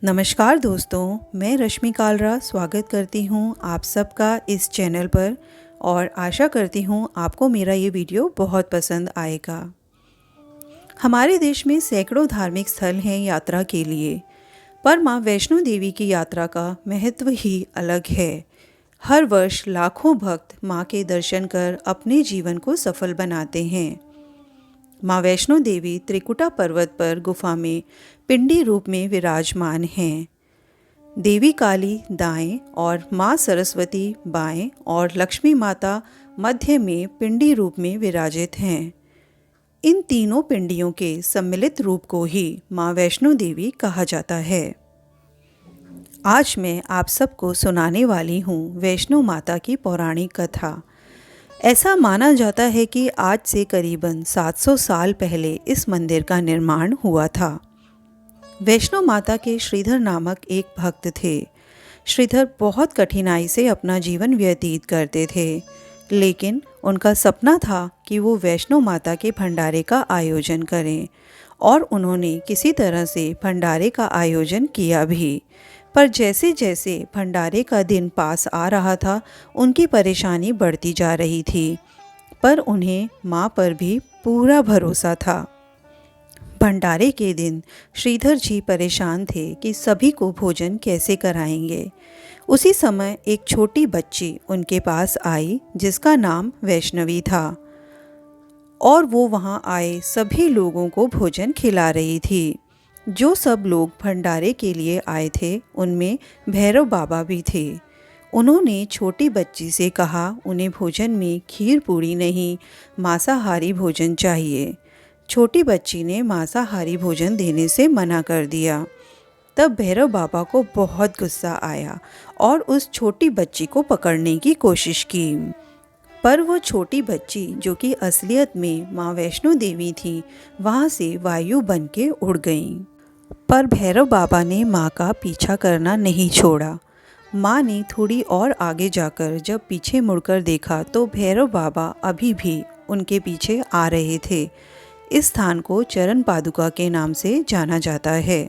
नमस्कार दोस्तों, मैं रश्मि कालरा स्वागत करती हूँ आप सबका इस चैनल पर और आशा करती हूँ आपको मेरा ये वीडियो बहुत पसंद आएगा। हमारे देश में सैकड़ों धार्मिक स्थल हैं यात्रा के लिए, पर माँ वैष्णो देवी की यात्रा का महत्व ही अलग है। हर वर्ष लाखों भक्त माँ के दर्शन कर अपने जीवन को सफल बनाते हैं। माँ वैष्णो देवी त्रिकुटा पर्वत पर गुफा में पिंडी रूप में विराजमान हैं। देवी काली दाएं और माँ सरस्वती बाएं और लक्ष्मी माता मध्य में पिंडी रूप में विराजित हैं। इन तीनों पिंडियों के सम्मिलित रूप को ही माँ वैष्णो देवी कहा जाता है। आज मैं आप सबको सुनाने वाली हूँ वैष्णो माता की पौराणिक कथा। ऐसा माना जाता है कि आज से करीबन 700 साल पहले इस मंदिर का निर्माण हुआ था। वैष्णो माता के श्रीधर नामक एक भक्त थे। श्रीधर बहुत कठिनाई से अपना जीवन व्यतीत करते थे, लेकिन उनका सपना था कि वो वैष्णो माता के भंडारे का आयोजन करें और उन्होंने किसी तरह से भंडारे का आयोजन किया भी। पर जैसे जैसे भंडारे का दिन पास आ रहा था, उनकी परेशानी बढ़ती जा रही थी, पर उन्हें माँ पर भी पूरा भरोसा था। भंडारे के दिन श्रीधर जी परेशान थे कि सभी को भोजन कैसे कराएंगे। उसी समय एक छोटी बच्ची उनके पास आई जिसका नाम वैष्णवी था और वो वहाँ आए सभी लोगों को भोजन खिला रही थी। जो सब लोग भंडारे के लिए आए थे उनमें भैरव बाबा भी थे। उन्होंने छोटी बच्ची से कहा उन्हें भोजन में खीर पूड़ी नहीं, मांसाहारी भोजन चाहिए। छोटी बच्ची ने मांसाहारी भोजन देने से मना कर दिया। तब भैरव बाबा को बहुत गुस्सा आया और उस छोटी बच्ची को पकड़ने की कोशिश की, पर वो छोटी बच्ची जो कि असलियत में माँ वैष्णो देवी थी, वहाँ से वायु बन के उड़ गई। पर भैरव बाबा ने माँ का पीछा करना नहीं छोड़ा। माँ ने थोड़ी और आगे जाकर जब पीछे मुड़कर देखा तो भैरव बाबा अभी भी उनके पीछे आ रहे थे। इस स्थान को चरण पादुका के नाम से जाना जाता है।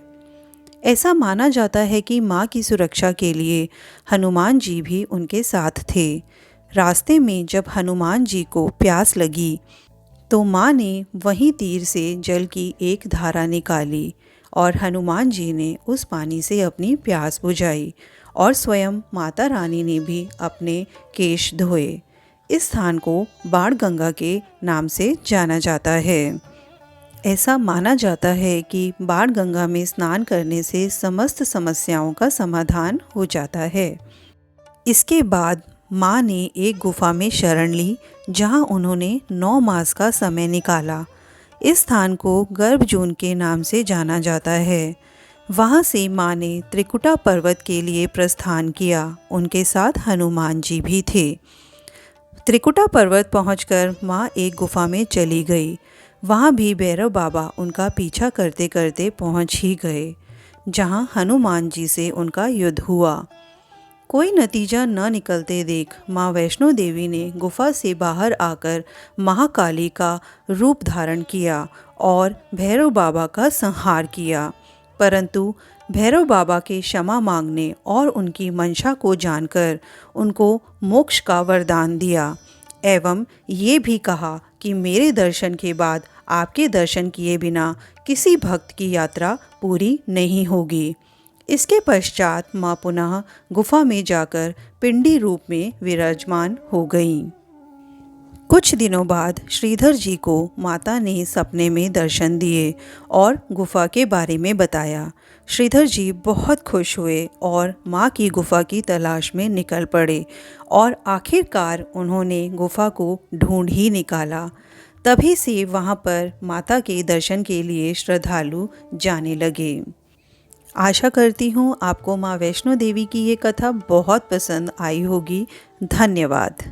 ऐसा माना जाता है कि माँ की सुरक्षा के लिए हनुमान जी भी उनके साथ थे। रास्ते में जब हनुमान जी को प्यास लगी तो माँ ने वहीं तीर से जल की एक धारा निकाली और हनुमान जी ने उस पानी से अपनी प्यास बुझाई और स्वयं माता रानी ने भी अपने केश धोए। इस स्थान को बाण गंगा के नाम से जाना जाता है। ऐसा माना जाता है कि बाण गंगा में स्नान करने से समस्त समस्याओं का समाधान हो जाता है। इसके बाद माँ ने एक गुफा में शरण ली जहाँ उन्होंने 9 मास का समय निकाला। इस स्थान को गर्भजून के नाम से जाना जाता है। वहाँ से माँ ने त्रिकुटा पर्वत के लिए प्रस्थान किया। उनके साथ हनुमान जी भी थे। त्रिकुटा पर्वत पहुंचकर माँ एक गुफा में चली गई। वहाँ भी भैरव बाबा उनका पीछा करते करते पहुँच ही गए, जहाँ हनुमान जी से उनका युद्ध हुआ। कोई नतीजा न निकलते देख माँ वैष्णो देवी ने गुफा से बाहर आकर महाकाली का रूप धारण किया और भैरव बाबा का संहार किया। परंतु भैरव बाबा के क्षमा मांगने और उनकी मंशा को जानकर उनको मोक्ष का वरदान दिया एवं ये भी कहा कि मेरे दर्शन के बाद आपके दर्शन किए बिना किसी भक्त की यात्रा पूरी नहीं होगी। इसके पश्चात माँ पुनः गुफा में जाकर पिंडी रूप में विराजमान हो गईं। कुछ दिनों बाद श्रीधर जी को माता ने सपने में दर्शन दिए और गुफा के बारे में बताया। श्रीधर जी बहुत खुश हुए और माँ की गुफा की तलाश में निकल पड़े और आखिरकार उन्होंने गुफा को ढूंढ ही निकाला। तभी से वहाँ पर माता के दर्शन के लिए श्रद्धालु जाने लगे। आशा करती हूँ आपको माँ वैष्णो देवी की ये कथा बहुत पसंद आई होगी। धन्यवाद।